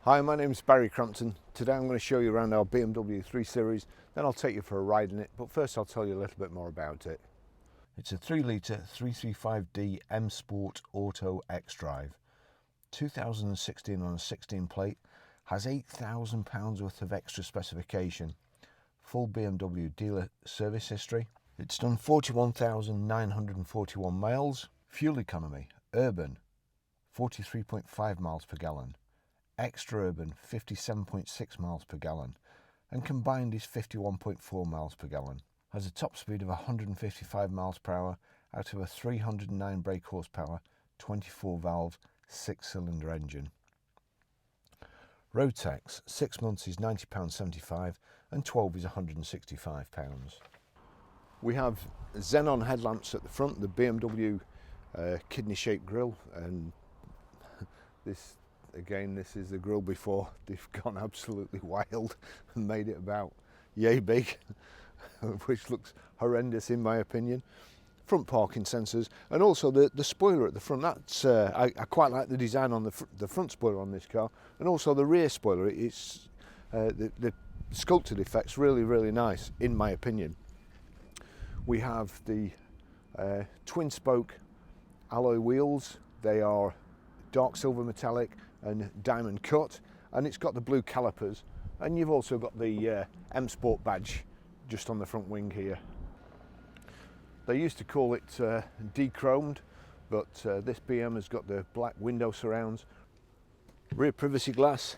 Hi, my name is Barry Crampton. Today I'm going to show you around our BMW 3 Series, then I'll take you for a ride in it, but first I'll tell you a little bit more about it. It's a 3 litre 335D M Sport Auto xDrive. 2016 on a 16 plate, has £8,000 worth of extra specification. Full BMW dealer service history. It's done 41,941 miles. Fuel economy, urban, 43.5 miles per gallon. Extra urban 57.6 miles per gallon, and combined is 51.4 miles per gallon. Has a top speed of 155 miles per hour out of a 309 brake horsepower, 24 valve, 6-cylinder engine. Road tax, 6 months is £90.75 and 12 is £165. We have xenon headlamps at the front, the BMW kidney shaped grille, and this is the grille before they've gone absolutely wild and made it about yay big, which looks horrendous in my opinion. Front parking sensors, and also the spoiler at the front. That's I quite like the design on the front spoiler on this car, and also the rear spoiler. It's the sculpted effect's really nice in my opinion. We have the twin spoke alloy wheels. They are dark silver metallic and diamond cut, and it's got the blue calipers, and you've also got the M Sport badge just on the front wing here. They used to call it de-chromed, but this BM has got the black window surrounds, rear privacy glass,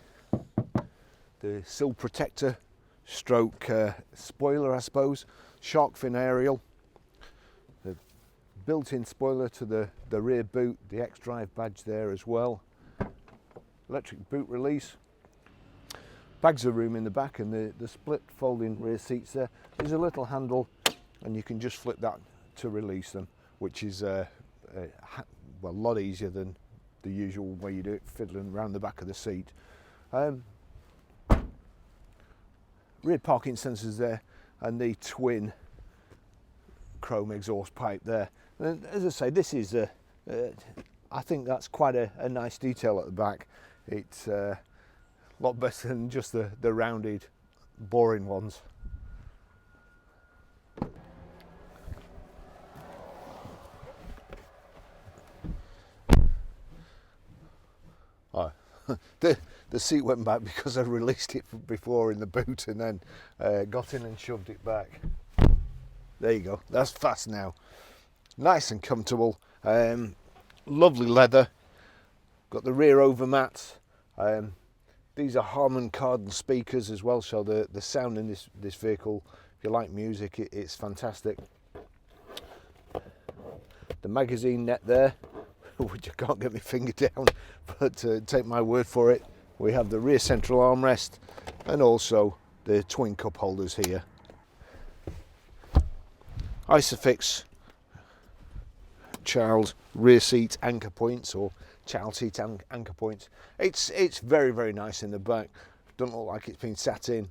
the sill protector stroke spoiler I suppose, shark fin aerial, the built-in spoiler to the rear boot, the xDrive badge there as well. Electric boot release, bags of room in the back, and the split folding rear seats there. There's a little handle and you can just flip that to release them, which is well, a lot easier than the usual way you do it, fiddling around the back of the seat. Rear parking sensors there, and the twin chrome exhaust pipe there. And as I say, this is I think that's quite a nice detail at the back. It's a lot better than just the rounded, boring ones. Oh, the seat went back because I released it before in the boot and then got in and shoved it back. There you go, that's fast now. Nice and comfortable, lovely leather. Got the rear over mats. These are Harman Kardon speakers as well, so the sound in this vehicle, if you like music, it's fantastic. The magazine net there, which I can't get my finger down, but take my word for it. We have the rear central armrest and also the twin cup holders here. Isofix child rear seat anchor points, or child seat anchor points. It's very nice in the back. Doesn't look like it's been sat in.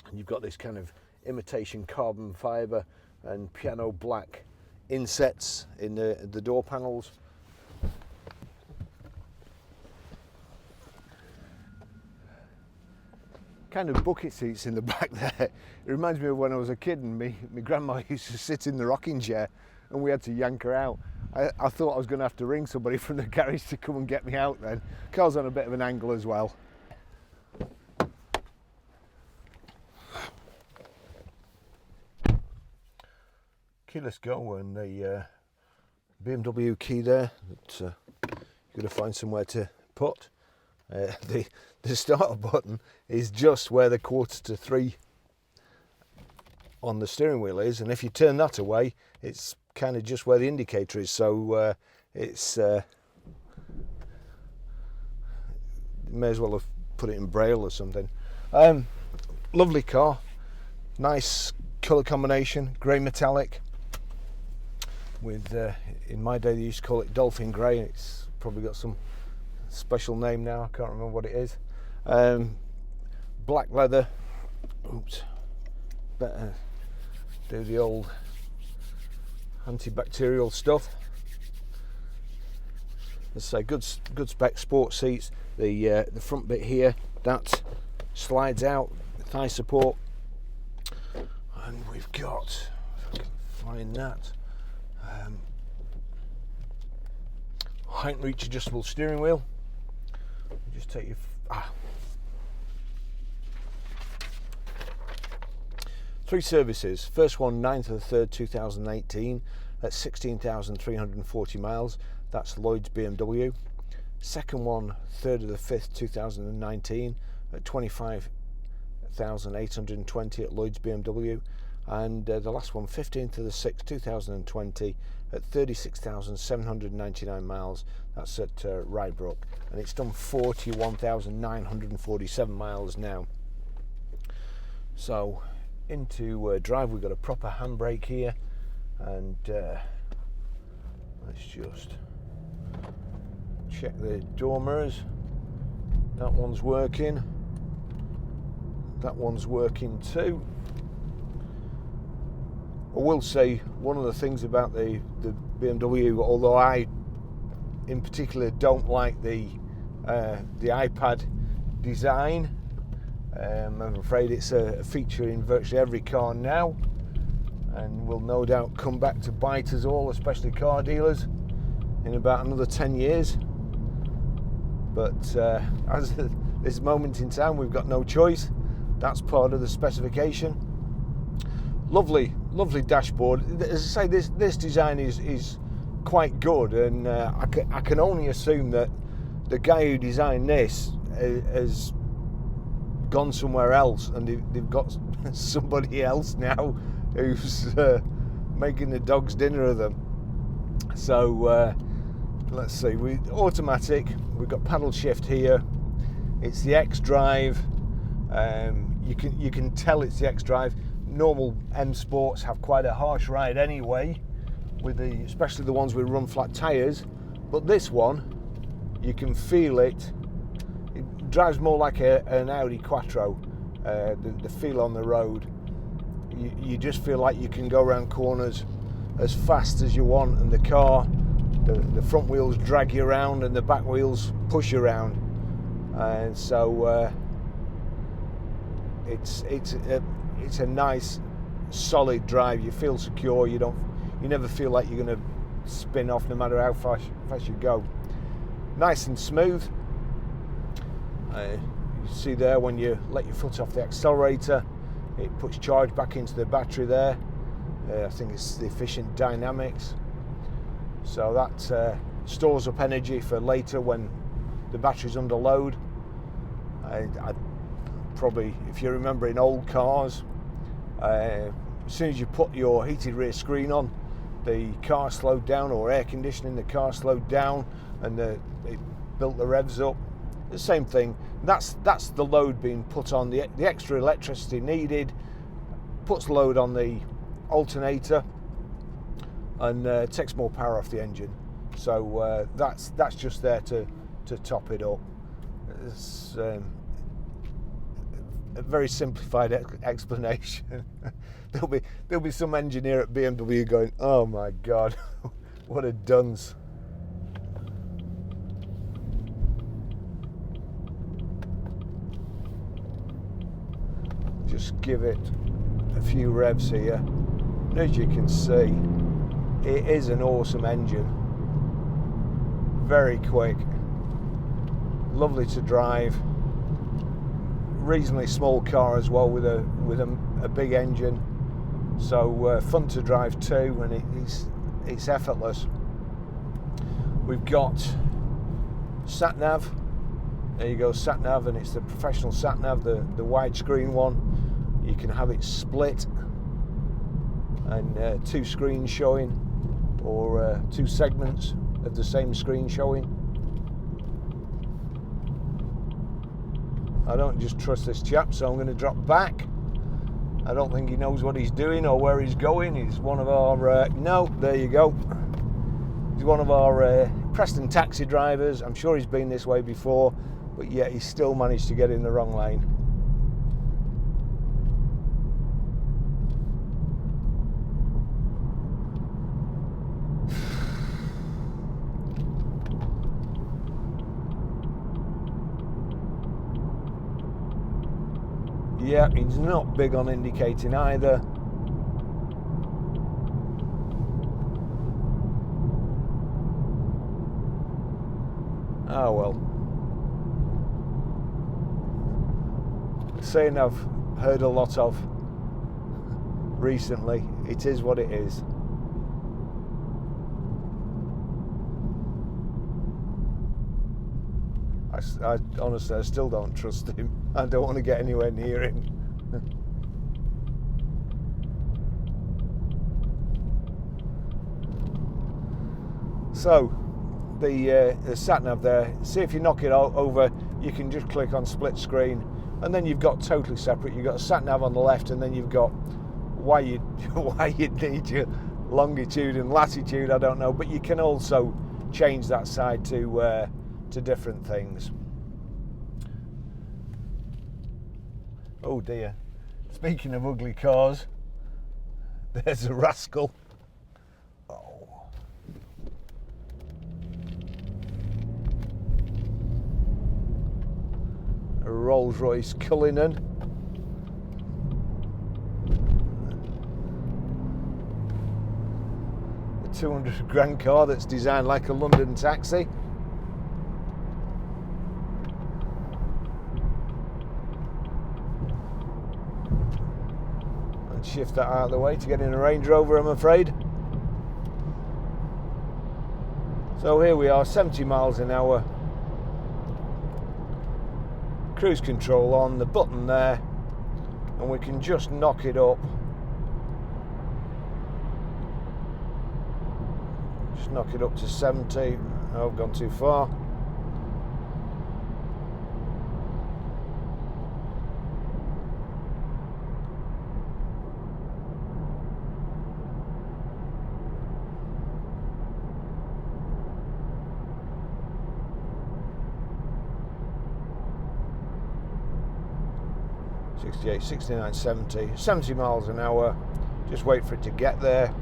And you've got this kind of imitation carbon fibre and piano black insets in the door panels. Kind of bucket seats in the back there. It reminds me of when I was a kid and my grandma used to sit in the rocking chair and we had to yank her out. I thought I was going to have to ring somebody from the garage to come and get me out then. Car's on a bit of an angle as well. Keyless go, and the BMW key there that you're going to find somewhere to put. The start button is just where the 2:45 on the steering wheel is, and if you turn that away, it's kind of just where the indicator is, so it's may as well have put it in braille or something. Lovely car, nice colour combination, grey metallic with in my day they used to call it dolphin grey. It's probably got some special name now, I can't remember what it is. Black leather. Oops, better do the old antibacterial stuff. Let's say good spec sports seats. The front bit here, that slides out, thigh support, and we've got, if I can find that, height and reach adjustable steering wheel. Just take your 3 services. First one 9th of the 3rd 2018 at 16,340 miles. That's Lloyd's BMW. Second one 3rd of the 5th 2019 at 25,820 at Lloyd's BMW. And the last one 15th of the 6th 2020 at 36,799 miles. That's at Rybrook, and it's done 41,947 miles now. So into drive, we've got a proper handbrake here, and let's just check the door mirrors. That one's working. That one's working too. I will say one of the things about the BMW, although I in particular don't like the iPad design, I'm afraid it's a feature in virtually every car now, and will no doubt come back to bite us all, especially car dealers, in about another 10 years. But as of this moment in time, we've got no choice. That's part of the specification. Lovely dashboard. As I say, this design is quite good, and I can only assume that the guy who designed this has gone somewhere else, and they've got somebody else now who's making the dog's dinner of them. So let's see, automatic. We've got paddle shift here. It's the xDrive. You can tell it's the xDrive. Normal M Sports have quite a harsh ride anyway, especially the ones with run flat tyres. But this one, you can feel it. It drives more like an Audi Quattro. The feel on the road, you just feel like you can go around corners as fast as you want, and the car, the front wheels drag you around and the back wheels push you around, and so it's a nice solid drive. You feel secure. You never feel like you're going to spin off, no matter how fast you go. Nice and smooth. You see there, when you let your foot off the accelerator, it puts charge back into the battery there. I think it's the efficient dynamics, so that stores up energy for later when the battery's under load. I probably, if you remember in old cars, as soon as you put your heated rear screen on, the car slowed down, or air conditioning, the car slowed down, and it built the revs up. The same thing. That's the load being put on. The extra electricity needed puts load on the alternator and takes more power off the engine. So that's just there to top it up. It's a very simplified explanation. There'll be some engineer at BMW going, "Oh my God, what a dunce." Just give it a few revs here, and as you can see, it is an awesome engine. Very quick, lovely to drive. Reasonably small car as well, with a big engine, so fun to drive too, and it's effortless. We've got sat nav. There you go, sat nav, and it's the professional sat nav, the widescreen one. You can have it split and 2 screens showing, or 2 segments of the same screen showing. I don't just trust this chap, so I'm going to drop back. I don't think he knows what he's doing or where he's going. He's one of our no, there you go. He's one of our Preston taxi drivers. I'm sure he's been this way before, but yet he still managed to get in the wrong lane. Yeah, he's not big on indicating either. Oh well. Saying I've heard a lot of recently, it is what it is. I honestly, I still don't trust him. I don't want to get anywhere near him. So, the sat-nav there, see if you knock it over, you can just click on split screen, and then you've got totally separate. You've got a sat-nav on the left, and then you've got why you'd need your longitude and latitude, I don't know, but you can also change that side to different things. Oh dear, speaking of ugly cars, there's a rascal. Oh. A Rolls-Royce Cullinan. A 200 grand car that's designed like a London taxi. Shift that out of the way to get in a Range Rover, I'm afraid. So here we are, 70 miles an hour. Cruise control on, the button there, and we can just knock it up. Just knock it up to 70. Oh, I've gone too far. .68, 69, 70 miles an hour. Just wait for it to get there.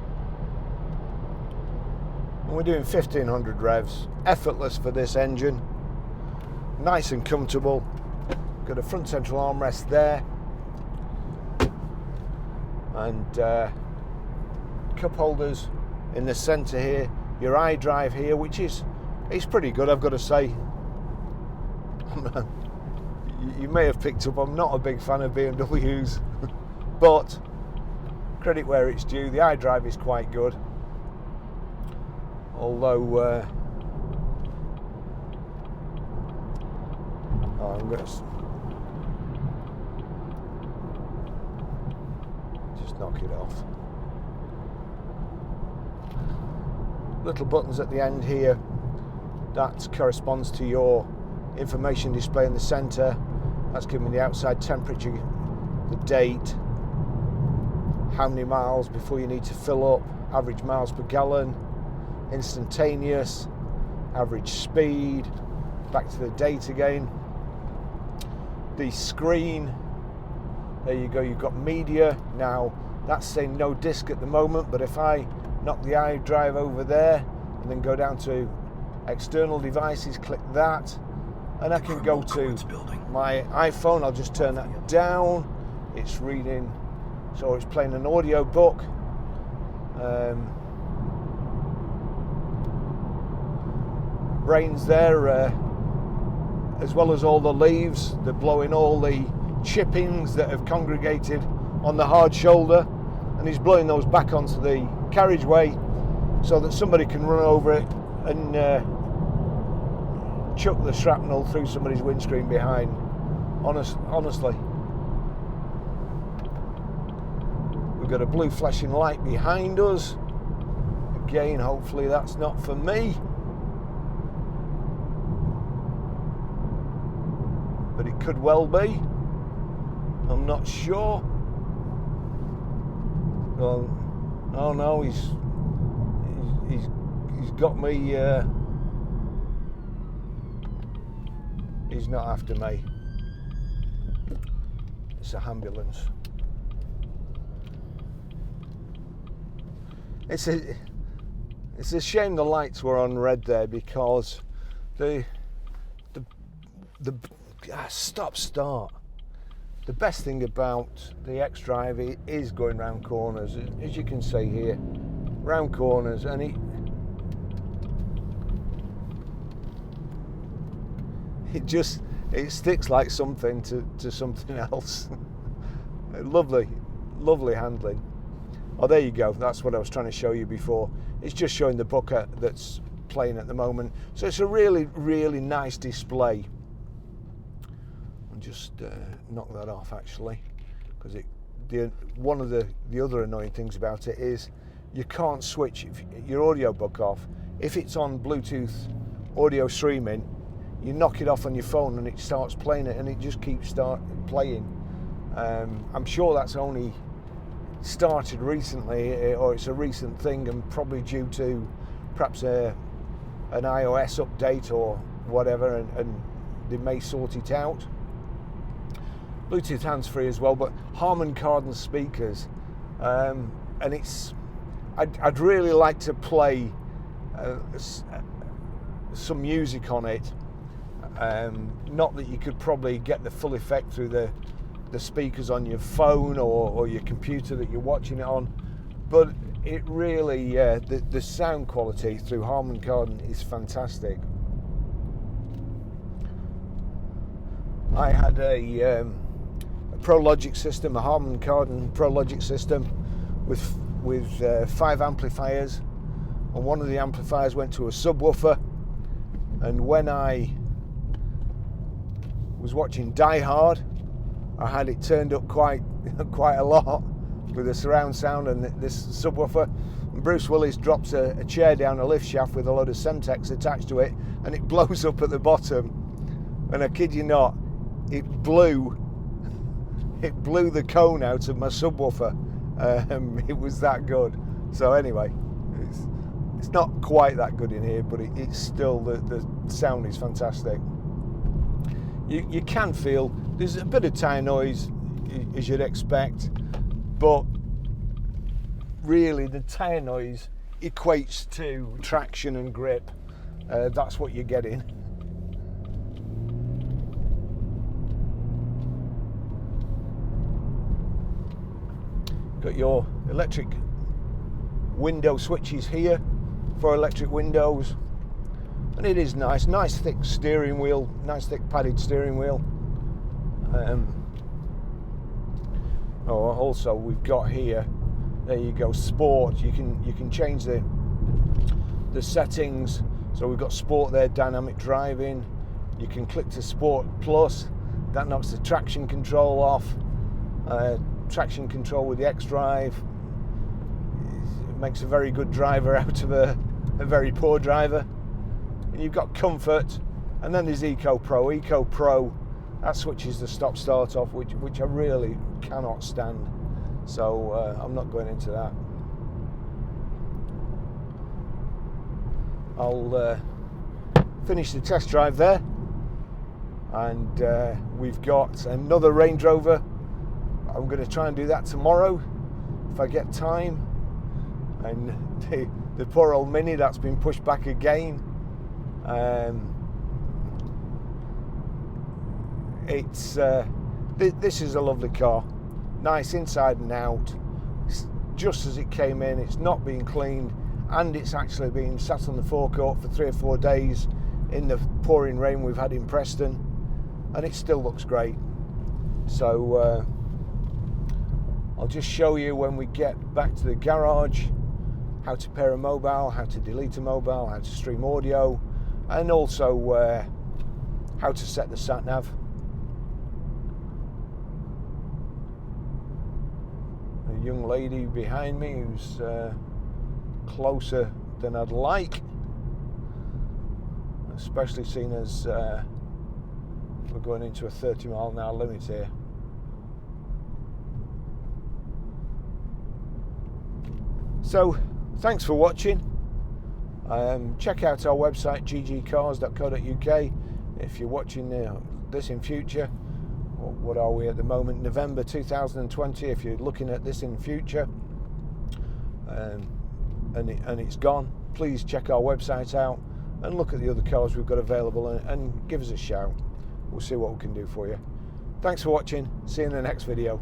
And we're doing 1500 revs, effortless for this engine. Nice and comfortable. Got a front central armrest there. And cup holders in the centre here. Your iDrive here, which is pretty good, I've got to say. You may have picked up, I'm not a big fan of BMWs, but credit where it's due, the iDrive is quite good. Although, I'm going to just knock it off. Little buttons at the end here, that corresponds to your information display in the centre. That's giving me the outside temperature, the date, how many miles before you need to fill up, average miles per gallon, instantaneous, average speed, back to the date again. The screen, there you go, you've got media. Now that's saying no disc at the moment, but if I knock the iDrive over there and then go down to external devices, click that, and I can go to my iPhone. I'll just turn that down. It's reading, so it's playing an audio book. Rain's there, as well as all the leaves. They're blowing all the chippings that have congregated on the hard shoulder, and he's blowing those back onto the carriageway so that somebody can run over it and chuck the shrapnel through somebody's windscreen behind. Honestly. We've got a blue flashing light behind us. Again, hopefully that's not for me. But it could well be. I'm not sure. Well, oh no, he's got me. He's not after me. It's an ambulance. It's a shame the lights were on red there, because the stop start. The best thing about the xDrive is going round corners, as you can see here, round corners, and it sticks like something to something else. Lovely handling. Oh, there you go. That's what I was trying to show you before. It's just showing the bucket that's playing at the moment. So it's a really nice display. I'll just knock that off actually, because one of the other annoying things about it is you can't switch your audio book off. If it's on Bluetooth audio streaming, you knock it off on your phone and it starts playing it, and it just keeps playing. I'm sure that's only started recently, or it's a recent thing, and probably due to perhaps an iOS update or whatever, and they may sort it out. Bluetooth hands-free as well, but Harman Kardon speakers, and I'd really like to play some music on it. Not that you could probably get the full effect through the speakers on your phone or your computer that you're watching it on, but it really, the sound quality through Harman Kardon is fantastic. I had a ProLogic system, a Harman Kardon ProLogic system with 5 amplifiers, and one of the amplifiers went to a subwoofer, and when I was watching Die Hard, I had it turned up quite a lot with the surround sound and this subwoofer. And Bruce Willis drops a chair down a lift shaft with a load of Semtex attached to it, and it blows up at the bottom. And I kid you not, it blew the cone out of my subwoofer. It was that good. So anyway, it's not quite that good in here, but it's still, the sound is fantastic. You can feel there's a bit of tyre noise, as you'd expect, but really the tyre noise equates to traction and grip. That's what you're getting. Got your electric window switches here for electric windows, and it is nice thick steering wheel, nice thick padded steering wheel. Also we've got here, there you go, sport. You can change the settings. So we've got sport there, dynamic driving. You can click to Sport Plus. That knocks the traction control off. Traction control with the xDrive. It makes a very good driver out of a very poor driver. And you've got comfort, and then there's Eco Pro. Eco Pro, that switches the stop start off, which I really cannot stand. So I'm not going into that. I'll finish the test drive there, and we've got another Range Rover. I'm going to try and do that tomorrow if I get time. And the poor old Mini, that's been pushed back again. This is a lovely car, nice inside and out. It's just as it came in. It's not been cleaned, and it's actually been sat on the forecourt for 3 or 4 days in the pouring rain we've had in Preston, and it still looks great. So I'll just show you when we get back to the garage how to pair a mobile, how to delete a mobile, how to stream audio, and also how to set the sat nav. A young lady behind me who's closer than I'd like, especially seeing as we're going into a 30-mile-an-hour limit here. So thanks for watching. Check out our website, ggcars.co.uk, if you're watching this in future. What are we at the moment? November 2020, if you're looking at this in future, and it's gone, please check our website out and look at the other cars we've got available, and give us a shout. We'll see what we can do for you. Thanks for watching, see you in the next video.